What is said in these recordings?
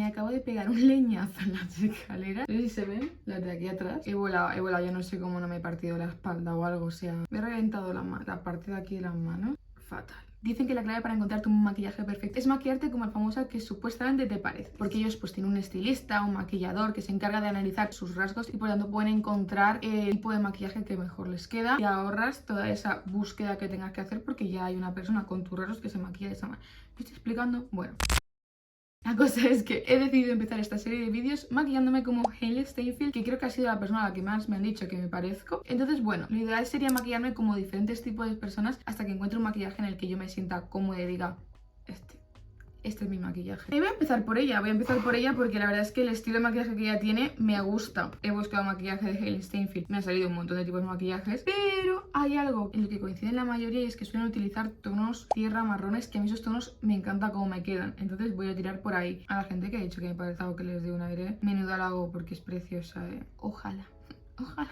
Me acabo de pegar un leñazo en las escaleras. No sé si se ven, las de aquí atrás. He volado, yo no sé cómo no me he partido la espalda o algo. O sea, me he reventado la parte de aquí de las manos. Fatal. Dicen que la clave para encontrar tu maquillaje perfecto es maquillarte como el famoso que supuestamente te parece. Porque ellos pues tienen un estilista, un maquillador que se encarga de analizar sus rasgos y por lo tanto pueden encontrar el tipo de maquillaje que mejor les queda y ahorras toda esa búsqueda que tengas que hacer porque ya hay una persona con tus rasgos que se maquilla de esa manera. ¿Me estoy explicando? Bueno. La cosa es que he decidido empezar esta serie de vídeos maquillándome como Hailee Steinfeld, que creo que ha sido la persona a la que más me han dicho que me parezco. Entonces, bueno, lo ideal sería maquillarme como diferentes tipos de personas hasta que encuentre un maquillaje en el que yo me sienta cómoda y diga, este es mi maquillaje. Y voy a empezar por ella, porque la verdad es que el estilo de maquillaje que ella tiene me gusta. He buscado maquillaje de Hailee Steinfeld, me han salido un montón de tipos de maquillajes, pero hay algo en lo que coinciden la mayoría y es que suelen utilizar tonos tierra marrones, que a mí esos tonos me encanta cómo me quedan. Entonces voy a tirar por ahí. A la gente que ha dicho que me parece algo que les dé un aire, menudo halago porque es preciosa, Ojalá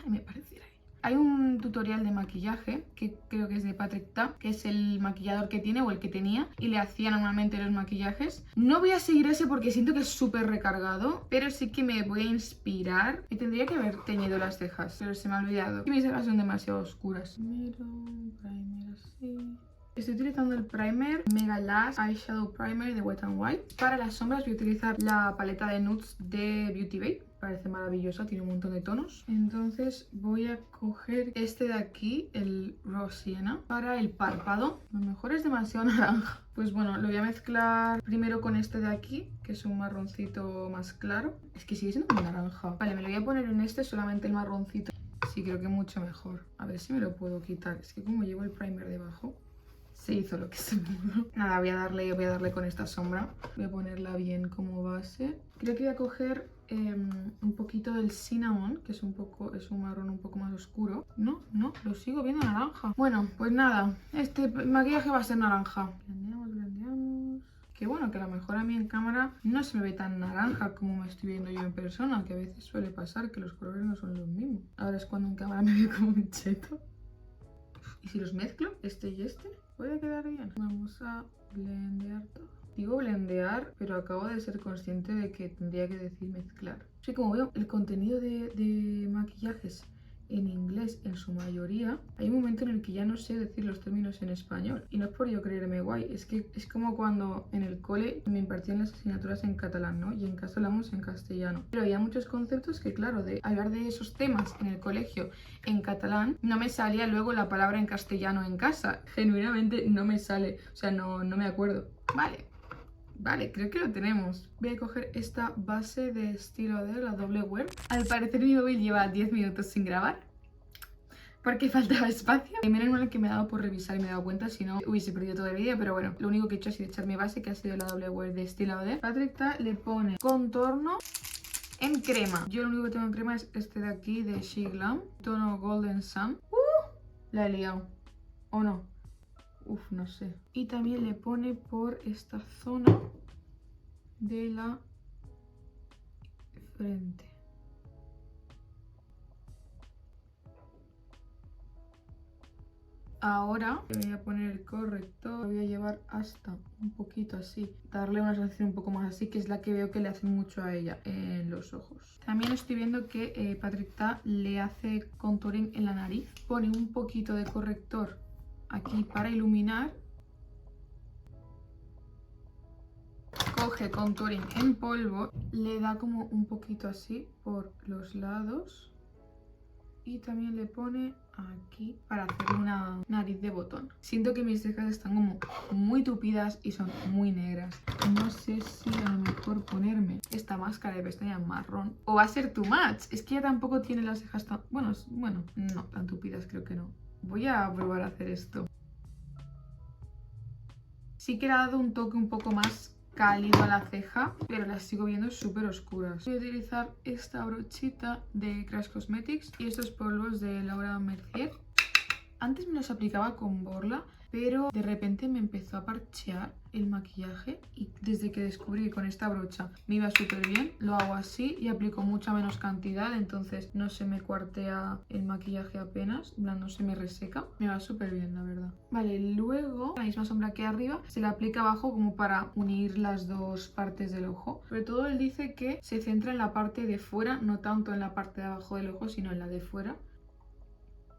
me pareciera. Hay un tutorial de maquillaje que creo que es de Patrick Ta, que es el maquillador que tiene o el que tenía y le hacía normalmente los maquillajes. No voy a seguir ese porque siento que es súper recargado, pero sí que me voy a inspirar y tendría que haber teñido las cejas, pero se me ha olvidado. Y mis cejas son demasiado oscuras. Primero, primer así. Estoy utilizando el primer Mega Lash Eyeshadow Primer de Wet n Wild. Para las sombras voy a utilizar la paleta de nudes de Beauty Bay. Parece maravillosa, tiene un montón de tonos. Entonces voy a coger este de aquí, el Rose Sienna, para el párpado. A lo mejor es demasiado naranja. Pues bueno, lo voy a mezclar primero con este de aquí, que es un marroncito más claro. Es que sigue siendo muy naranja. Vale, me lo voy a poner en este, solamente el marroncito. Sí, creo que mucho mejor. A ver si me lo puedo quitar. Es que como llevo el primer debajo, se hizo lo que se pudo. Nada, voy a darle con esta sombra. Voy a ponerla bien como base. Creo que voy a coger un poquito del cinnamon, que es un marrón un poco más oscuro. No, lo sigo viendo naranja. Bueno, pues nada, este maquillaje va a ser naranja. Blendeamos. Que bueno, que a lo mejor a mí en cámara no se me ve tan naranja como me estoy viendo yo en persona, que a veces suele pasar que los colores no son los mismos. Ahora es cuando en cámara me veo como un cheto. Y si los mezclo, este y este, puede quedar bien. Vamos a blendear todo. Digo blendear, pero acabo de ser consciente de que tendría que decir mezclar. Sí, como veo, el contenido de maquillajes en inglés en su mayoría, hay un momento en el que ya no sé decir los términos en español. Y no es por yo creerme guay, es que es como cuando en el cole me impartían las asignaturas en catalán, ¿no? Y en casa hablamos en castellano. Pero había muchos conceptos que, claro, de hablar de esos temas en el colegio en catalán, no me salía luego la palabra en castellano en casa. Genuinamente no me sale, o sea, no me acuerdo. Vale, creo que lo tenemos. Voy a coger esta base de estilo de la doble wear. Al parecer mi móvil lleva 10 minutos sin grabar porque faltaba espacio. Y menos mal que me he dado por revisar y me he dado cuenta, si no hubiese perdido todo el vídeo. Pero bueno, lo único que he hecho ha sido echar mi base, que ha sido la doble wear de estilo de Patrick Ta. Le pone contorno en crema. Yo lo único que tengo en crema es este de aquí de She Glam, tono Golden Sun. La he liado, ¿o no? Uf, no sé. Y también le pone por esta zona de la frente. Ahora le voy a poner el corrector, lo voy a llevar hasta un poquito así, darle una sensación un poco más así, que es la que veo que le hace mucho a ella en los ojos. También estoy viendo que Patrick Ta le hace contouring en la nariz, pone un poquito de corrector aquí para iluminar, coge contouring en polvo, le da como un poquito así por los lados y también le pone aquí para hacer una nariz de botón. Siento que mis cejas están como muy tupidas y son muy negras. No sé si a lo mejor ponerme esta máscara de pestañas marrón o va a ser too much. Es que ella tampoco tiene las cejas tan... Bueno, no, tan tupidas creo que no. Voy a probar a hacer esto. Sí que le ha dado un toque un poco más cálido a la ceja, pero las sigo viendo súper oscuras. Voy a utilizar esta brochita de Crash Cosmetics y estos polvos de Laura Mercier. Antes me los aplicaba con Borla, pero de repente me empezó a parchear el maquillaje y desde que descubrí que con esta brocha me iba súper bien, lo hago así y aplico mucha menos cantidad, entonces no se me cuartea el maquillaje apenas, en plan no se me reseca, me va súper bien la verdad. Vale, luego la misma sombra que arriba se le aplica abajo como para unir las dos partes del ojo, sobre todo él dice que se centra en la parte de fuera, no tanto en la parte de abajo del ojo sino en la de fuera.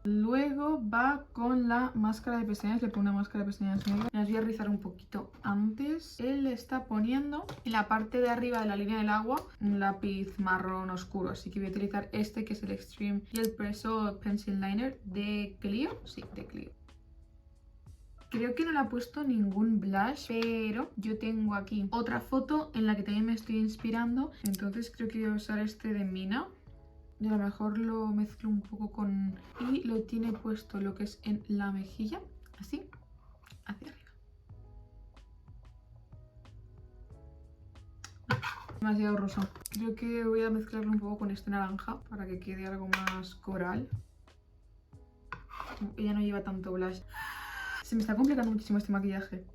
Luego va con la máscara de pestañas, le pongo una máscara de pestañas negra. Las voy a rizar un poquito antes. Él le está poniendo en la parte de arriba de la línea del agua un lápiz marrón oscuro, así que voy a utilizar este que es el Extreme y el Presso Pencil Liner de Clio. Sí, de Clio. Creo que no le ha puesto ningún blush, pero yo tengo aquí otra foto en la que también me estoy inspirando, entonces creo que voy a usar este de Mina. Y a lo mejor lo mezclo un poco con... Y lo tiene puesto lo que es en la mejilla, así, hacia arriba. Demasiado rosa. Creo que voy a mezclarlo un poco con este naranja para que quede algo más coral. Ella no lleva tanto blush. Se me está complicando muchísimo este maquillaje.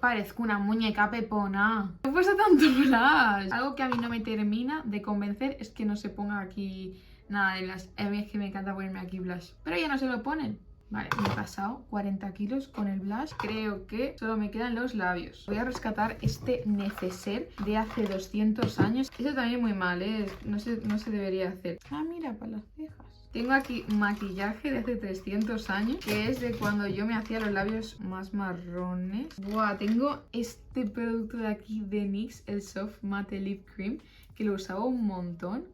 Parezco una muñeca pepona. No he puesto tanto blush. Algo que a mí no me termina de convencer es que no se ponga aquí nada de blush. A mí es que me encanta ponerme aquí blush, pero ya no se lo ponen. Vale, me he pasado 40 kilos con el blush. Creo que solo me quedan los labios. Voy a rescatar este neceser de hace 200 años. Eso también muy mal, ¿eh? No se debería hacer. Ah, mira, para las cejas. Tengo aquí maquillaje de hace 300 años, que es de cuando yo me hacía los labios más marrones. Buah, tengo este producto de aquí de NYX, el Soft Matte Lip Cream, que lo usaba un montón.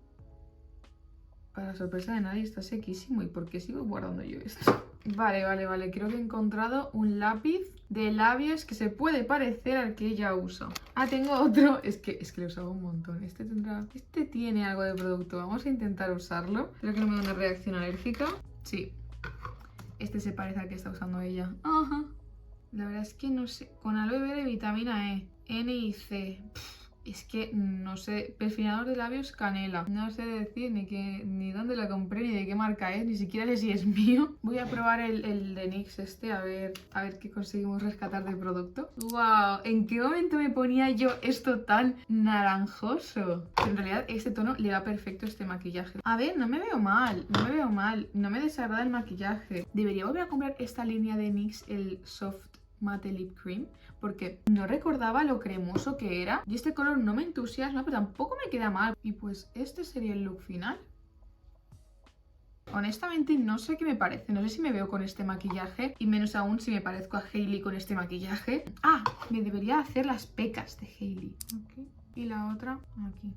Para sorpresa de nadie está sequísimo. ¿Y por qué sigo guardando yo esto? Vale. Creo que he encontrado un lápiz de labios que se puede parecer al que ella usa. Ah, tengo otro. Es que lo usaba un montón. Este tiene algo de producto. Vamos a intentar usarlo. Creo que no me da una reacción alérgica. Sí. Este se parece al que está usando ella. Ajá. La verdad es que no sé. Con aloe vera y vitamina E. N y C. Es que no sé, perfilador de labios canela. No sé decir ni dónde lo compré, ni de qué marca es, ni siquiera sé si es mío. Voy a probar el de NYX este, a ver qué conseguimos rescatar de producto. ¡Wow! ¿En qué momento me ponía yo esto tan naranjoso? Pero en realidad este tono le va perfecto a este maquillaje. A ver, no me veo mal, no me desagrada el maquillaje. Debería volver a comprar esta línea de NYX, el Soft Matte Lip Cream, porque no recordaba lo cremoso que era y este color no me entusiasma, pero tampoco me queda mal. Y pues este sería el look final. Honestamente no sé qué me parece, no sé si me veo con este maquillaje y menos aún si me parezco a Hailey con este maquillaje. Ah, me debería hacer las pecas de Hailey. Okay. Y la otra aquí.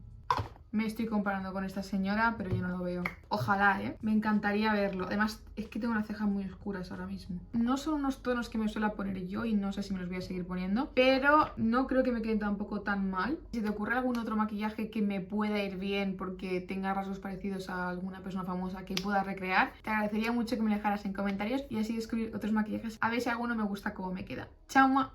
Me estoy comparando con esta señora, pero yo no lo veo. Ojalá, ¿eh? Me encantaría verlo. Además, es que tengo unas cejas muy oscuras ahora mismo. No son unos tonos que me suelo poner yo y no sé si me los voy a seguir poniendo, pero no creo que me queden tampoco tan mal. Si te ocurre algún otro maquillaje que me pueda ir bien porque tenga rasgos parecidos a alguna persona famosa que pueda recrear, te agradecería mucho que me lo dejaras en comentarios y así descubrir otros maquillajes a ver si alguno me gusta cómo me queda. ¡Chao!